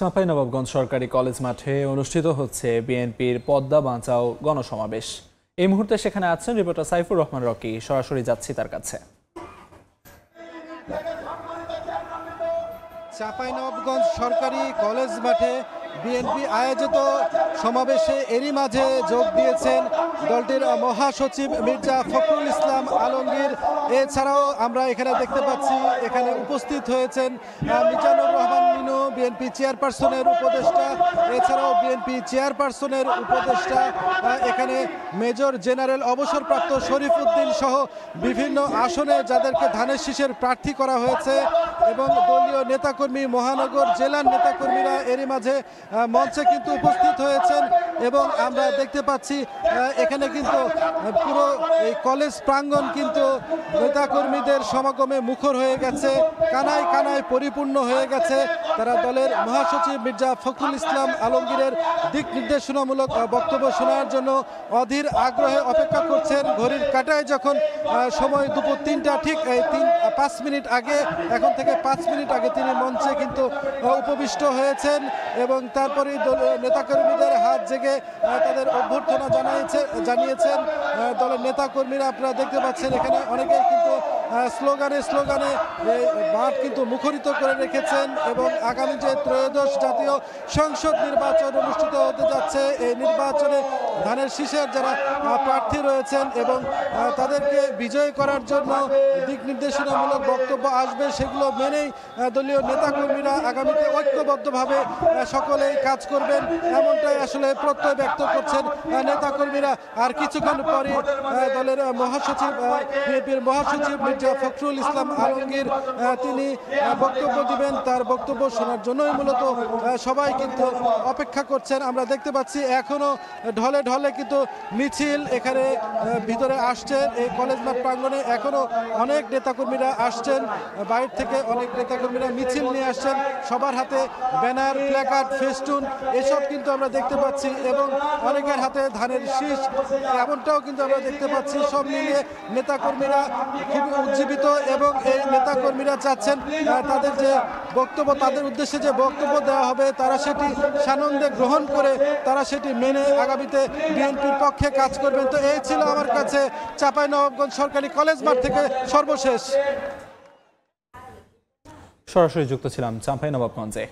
চাঁপাইনবাবগঞ্জ সরকারি কলেজ মাঠে অনুষ্ঠিত হচ্ছে বিএনপির পদ্মা বাঁচাও গণসমাবেশ। এই মুহূর্তে সেখানে আছেন রিপোর্টার সাইফুর রহমান রকি। সরাসরি যাচ্ছি তার কাছে। চাঁপাইনবাবগঞ্জ সরকারি কলেজ মাঠে বিএনপি আয়োজিত সমাবেশে এরই মাঝে যোগ দিয়েছেন দলটির মহাসচিব মির্জা ফখরুল ইসলাম আলমগীর। এছাড়াও আমরা এখানে দেখতে পাচ্ছি এখানে উপস্থিত হয়েছেন মিজানুর রহমান মিনু, বিএনপি চেয়ারপারসনের উপদেষ্টা। এছাড়াও বিএনপি চেয়ারপারসনের উপদেষ্টা এখানে মেজর জেনারেল অবসরপ্রাপ্ত শরীফ উদ্দিন সহ বিভিন্ন আসনে যাদেরকে ধানের শীষের প্রার্থী করা হয়েছে এবং দলীয় নেতাকর্মী, মহানগর জেলার নেতাকর্মীরা এরই মাঝে মঞ্চে কিন্তু উপস্থিত হয়েছেন এবং আমরা দেখতে পাচ্ছি এখানে কিন্তু পুরো এই কলেজ প্রাঙ্গণ কিন্তু নেতাকর্মীদের সমাগমে মুখর হয়ে গেছে, কানায় কানায় পরিপূর্ণ হয়ে গেছে। তারা দলের মহাসচিব মির্জা ফখরুল ইসলাম আলমগীরের দিক নির্দেশনামূলক বক্তব্য শোনার জন্য অধীর আগ্রহে অপেক্ষা করছেন। ঘড়ির কাঁটায় যখন সময় দুপুর ৩টা, ঠিক ৫ মিনিট আগে, এখন থেকে ৫ মিনিট আগে তিনি মঞ্চে কিন্তু উপবিষ্ট হয়েছেন এবং তারপরেই নেতাকর্মীদের হাত জেগে তাদের অভ্যর্থনা জানিয়েছেন দলের নেতাকর্মীরা। আপনারা দেখতে পাচ্ছেন এখানে অনেকেই কিন্তু স্লোগানে মাঠ কিন্তু মুখরিত করে রেখেছেন এবং আগামী যে ত্রয়োদশ জাতীয় সংসদ নির্বাচন অনুষ্ঠিত হতে যাচ্ছে, এই নির্বাচনে ধানের শীষের যারা প্রার্থী রয়েছেন এবং তাদেরকে বিজয় করার জন্য দিক নির্দেশনামূলক বক্তব্য আসবে, সেগুলো মেনেই দলীয় নেতাকর্মীরা আগামীতে ঐক্যবদ্ধভাবে সকলেই কাজ করবেন, এমনটাই আসলে প্রত্যয় ব্যক্ত করছেন নেতাকর্মীরা। আর কিছুক্ষণ পরে দলের মহাসচিব, বিএনপির মহাসচিব মির্জা ফখরুল ইসলাম আলমগীর তিনি বক্তব্য দিবেন। তার বক্তব্য শোনার জন্যই মূলত সবাই কিন্তু অপেক্ষা করছেন। আমরা দেখতে পাচ্ছি এখনো ঢলে ঢলে কিন্তু মিছিল এখানে ভিতরে আসছেন। এই কলেজ মাঠ প্রাঙ্গণে এখনো অনেক নেতাকর্মীরা আসছেন, বাইরে থেকে অনেক নেতাকর্মীরা মিছিল নিয়ে আসছেন, সবার হাতে ব্যানার, প্ল্যাকার্ড, ফেস্টুন এসব কিন্তু আমরা দেখতে পাচ্ছি এবং অনেকের হাতে ধানের শীষ, এমনটাও কিন্তু আমরা দেখতে পাচ্ছি। সব মিলিয়ে নেতাকর্মীরা খুবই উজ্জীবিত এবং এই নেতাকর্মীরা চাচ্ছেন তাদের যে বক্তব্য, তাদের উদ্দেশ্যে যে বক্তব্য দেওয়া হবে তারা সেটি সানন্দে গ্রহণ করে তারা সেটি মেনে আগামীতে বিএনপির পক্ষে কাজ করবেন। তো এই ছিল আমার কাছে চাঁপাইনবাবগঞ্জ সরকারি কলেজ মাঠ থেকে সর্বশেষ। সরাসরি যুক্ত ছিলাম চাঁপাইনবাবগঞ্জে।